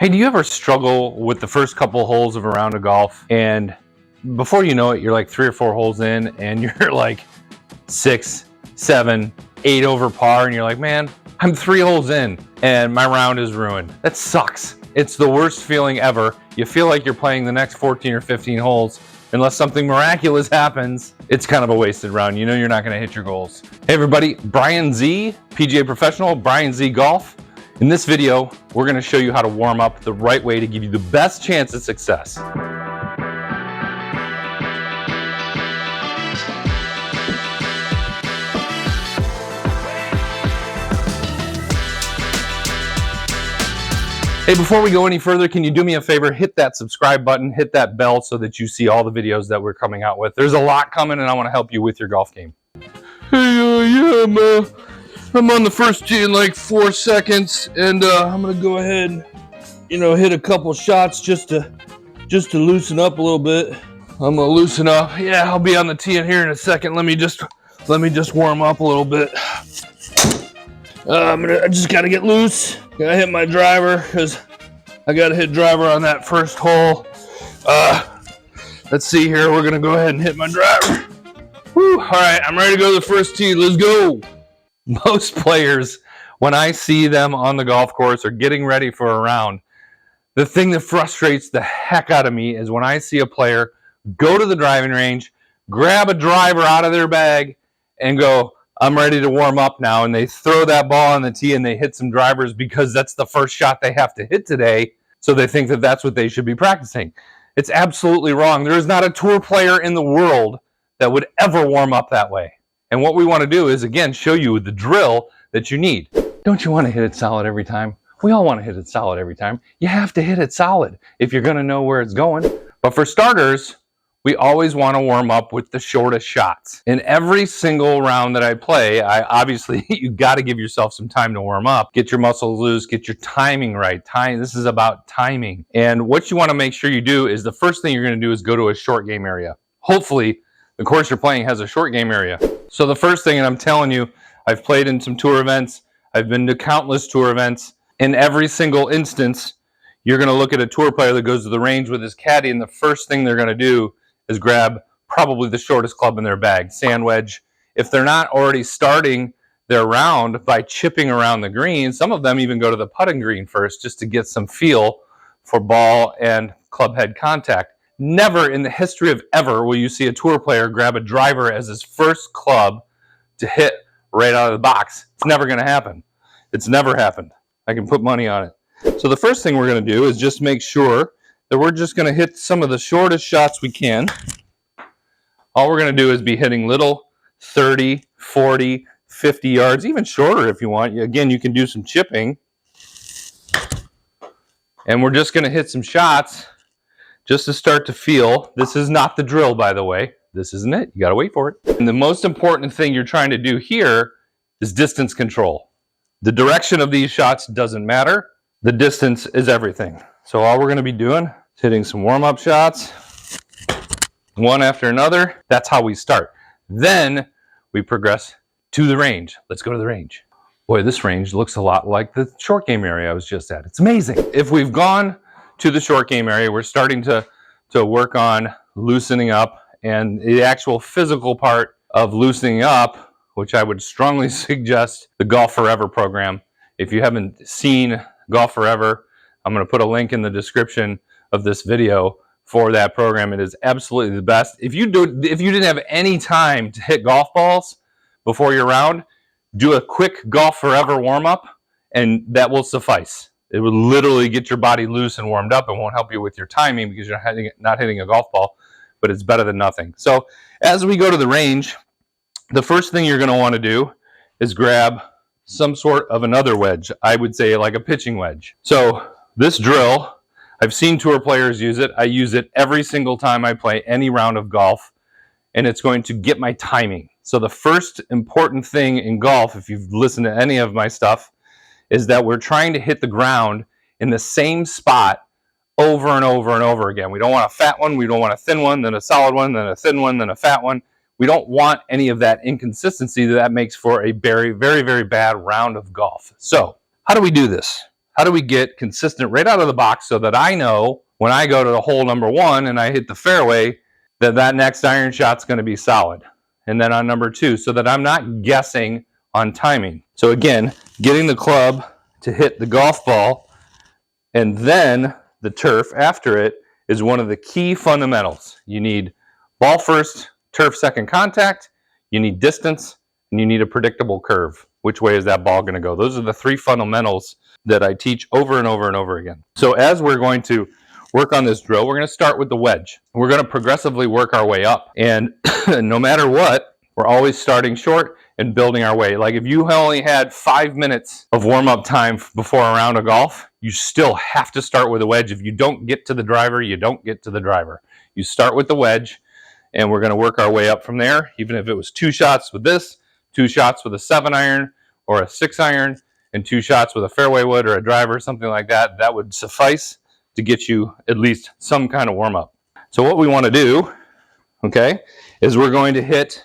Hey, do you ever struggle with the first couple holes of a round of golf, and before you know it, you're like 3 or 4 holes in and you're like 6, 7, 8 over par, and you're like, man, I'm 3 holes in and my round is ruined. That sucks. It's the worst feeling ever. You feel like you're playing the next 14 or 15 holes. Unless something miraculous happens, it's kind of a wasted round. You know you're not going to hit your goals. Hey everybody, Bryan Z, PGA professional, Bryan Z Golf. In this video, we're going to show you how to warm up the right way to give you the best chance at success. Hey, before we go any further, can you do me a favor? Hit that subscribe button, hit that bell so that you see all the videos that we're coming out with. There's a lot coming and I want to help you with your golf game. Hey, I'm on the first tee in like 4 seconds, and I'm gonna go ahead and, hit a couple shots just to loosen up a little bit. I'm gonna loosen up. Yeah, I'll be on the tee in here in a second. Let me just warm up a little bit. I just gotta get loose. Gotta hit my driver because I gotta hit driver on that first hole. Let's see here. We're gonna go ahead and hit my driver. Whew. All right, I'm ready to go to the first tee. Let's go. Most players, when I see them on the golf course or getting ready for a round, the thing that frustrates the heck out of me is when I see a player go to the driving range, grab a driver out of their bag, and go, I'm ready to warm up now, and they throw that ball on the tee and they hit some drivers because that's the first shot they have to hit today, so they think that that's what they should be practicing. It's absolutely wrong. There is not a tour player in the world that would ever warm up that way. And what we want to do is, again, show you the drill that you need. Don't you want to hit it solid every time? We all want to hit it solid every time. You have to hit it solid if you're going to know where it's going. But for starters, we always want to warm up with the shortest shots. In every single round that I play, obviously, you got to give yourself some time to warm up. Get your muscles loose, get your timing right. This is about timing. And what you want to make sure you do is the first thing you're going to do is go to a short game area. Hopefully, the course you're playing has a short game area. So the first thing, and I'm telling you, I've played in some tour events, I've been to countless tour events. In every single instance, you're going to look at a tour player that goes to the range with his caddy, and the first thing they're going to do is grab probably the shortest club in their bag, sand wedge. If they're not already starting their round by chipping around the green, some of them even go to the putting green first just to get some feel for ball and club head contact. Never in the history of ever will you see a tour player grab a driver as his first club to hit right out of the box. It's never going to happen. It's never happened. I can put money on it. So the first thing we're going to do is just make sure that we're just going to hit some of the shortest shots we can. All we're going to do is be hitting little 30, 40, 50 yards, even shorter if you want. Again, you can do some chipping. And we're just going to hit some shots just to start to feel. This is not the drill, by the way. This isn't it. You got to wait for it. And the most important thing you're trying to do here is distance control. The direction of these shots doesn't matter. The distance is everything. So all we're going to be doing is hitting some warm-up shots, one after another. That's how we start. Then we progress to the range. Let's go to the range. Boy, this range looks a lot like the short game area I was just at. It's amazing. If we've gone to the short game area, we're starting to work on loosening up, and the actual physical part of loosening up, which I would strongly suggest the Golf Forever program. If you haven't seen Golf Forever, I'm going to put a link in the description of this video for that program. It is absolutely the best. If you didn't have any time to hit golf balls before your round, do a quick Golf Forever warm-up, and that will suffice. It will literally get your body loose and warmed up. It won't help you with your timing because you're not hitting a golf ball, but it's better than nothing. So as we go to the range, the first thing you're going to want to do is grab some sort of another wedge. I would say like a pitching wedge. So this drill, I've seen tour players use it. I use it every single time I play any round of golf, and it's going to get my timing. So the first important thing in golf, if you've listened to any of my stuff, is that we're trying to hit the ground in the same spot over and over and over again. We don't want a fat one, we don't want a thin one, then a solid one, then a thin one, then a fat one. We don't want any of that inconsistency that makes for a very, very, very bad round of golf. So how do we do this? How do we get consistent right out of the box so that I know when I go to the hole number 1 and I hit the fairway that that next iron shot's going to be solid? And then on number 2, so that I'm not guessing on timing. So again, getting the club to hit the golf ball and then the turf after it is one of the key fundamentals. You need ball first, turf second contact, you need distance, and you need a predictable curve. Which way is that ball going to go? Those are the 3 fundamentals that I teach over and over and over again. So as we're going to work on this drill, we're going to start with the wedge. We're going to progressively work our way up. And no matter what, we're always starting short and building our way. Like if you only had 5 minutes of warm-up time before a round of golf, you still have to start with a wedge. If you don't get to the driver, you don't get to the driver. You start with the wedge, and we're going to work our way up from there. Even if it was 2 shots with this, 2 shots with a 7-iron or a 6-iron, and 2 shots with a fairway wood or a driver, something like that, that would suffice to get you at least some kind of warm-up. So what we want to do, okay, is we're going to hit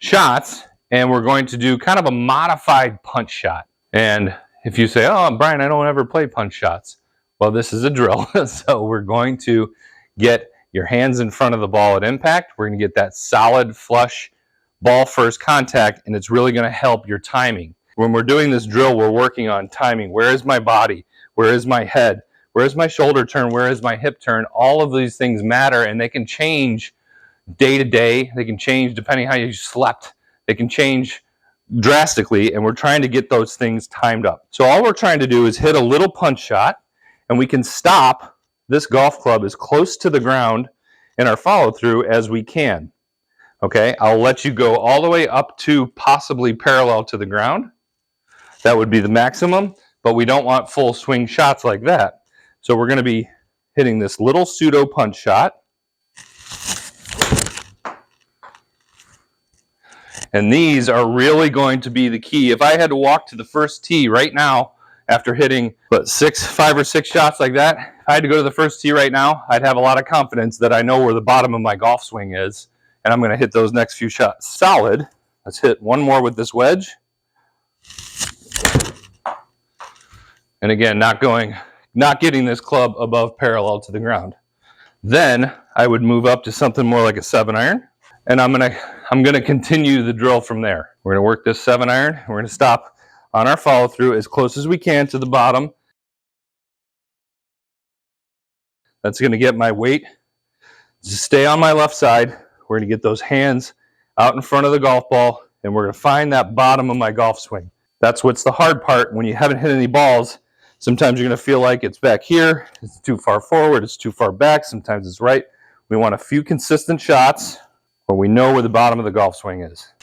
shots, and we're going to do kind of a modified punch shot. And if you say, oh, Brian, I don't ever play punch shots. Well, this is a drill. So we're going to get your hands in front of the ball at impact. We're going to get that solid flush ball first contact, and it's really going to help your timing. When we're doing this drill, we're working on timing. Where is my body? Where is my head? Where is my shoulder turn? Where is my hip turn? All of these things matter, and they can change day to day. They can change depending how you slept. They can change drastically, and we're trying to get those things timed up. So all we're trying to do is hit a little punch shot, and we can stop this golf club as close to the ground in our follow through as we can. Okay, I'll let you go all the way up to possibly parallel to the ground. That would be the maximum, but we don't want full swing shots like that. So we're going to be hitting this little pseudo punch shot. And these are really going to be the key. If I had to walk to the first tee right now after hitting, 5 or 6 shots like that, if I had to go to the first tee right now, I'd have a lot of confidence that I know where the bottom of my golf swing is, and I'm going to hit those next few shots solid. Let's hit one more with this wedge. And again, not getting this club above parallel to the ground. Then I would move up to something more like a 7-iron, and I'm gonna continue the drill from there. We're gonna work this 7-iron. We're gonna stop on our follow through as close as we can to the bottom. That's gonna get my weight to stay on my left side. We're gonna get those hands out in front of the golf ball, and we're gonna find that bottom of my golf swing. That's what's the hard part when you haven't hit any balls. Sometimes you're going to feel like it's back here, it's too far forward, it's too far back, sometimes it's right. We want a few consistent shots where we know where the bottom of the golf swing is.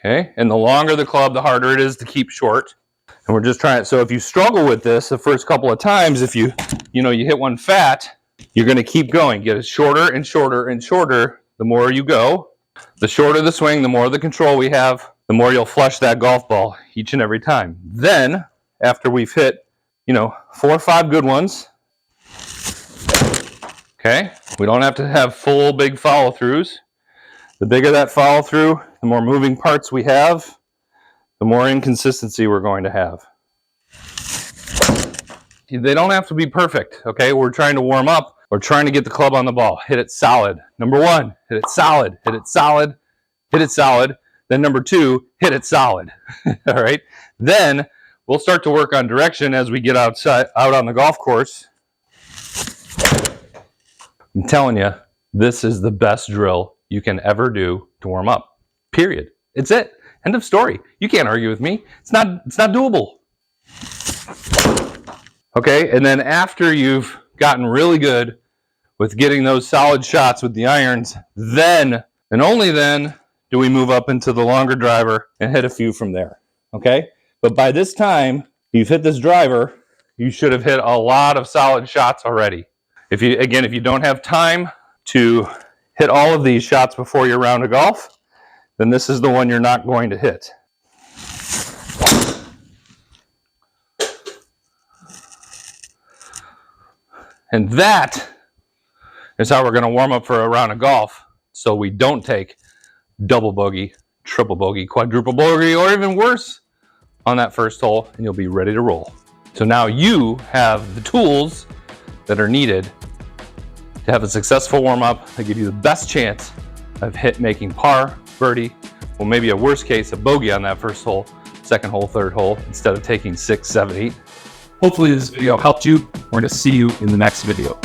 Okay, and the longer the club, the harder it is to keep short. And we're just trying, so if you struggle with this the first couple of times, if you hit one fat, you're going to keep going. Get it shorter and shorter and shorter the more you go. The shorter the swing, the more the control we have, the more you'll flush that golf ball each and every time. Then, after we've hit, 4 or 5 good ones, okay, we don't have to have full big follow-throughs. The bigger that follow-through, the more moving parts we have, the more inconsistency we're going to have. They don't have to be perfect, okay? We're trying to warm up. We're trying to get the club on the ball. Hit it solid. Number 1, hit it solid, hit it solid, hit it solid. Then number 2, hit it solid. All right. Then we'll start to work on direction as we get out on the golf course. I'm telling you, this is the best drill you can ever do to warm up. Period. It's it. End of story. You can't argue with me. It's not doable. Okay. And then after you've gotten really good with getting those solid shots with the irons, then and only then do we move up into the longer driver and hit a few from there, okay? But by this time, you've hit this driver, you should have hit a lot of solid shots already. If you don't have time to hit all of these shots before your round of golf, then this is the one you're not going to hit. And that is how we're going to warm up for a round of golf, so we don't take double bogey, triple bogey, quadruple bogey, or even worse, on that first hole and you'll be ready to roll. So now you have the tools that are needed to have a successful warm-up that give you the best chance of making par, birdie, or maybe a worst case, a bogey on that first hole, second hole, third hole, instead of taking 6, 7, 8. Hopefully this video helped you. We're going to see you in the next video.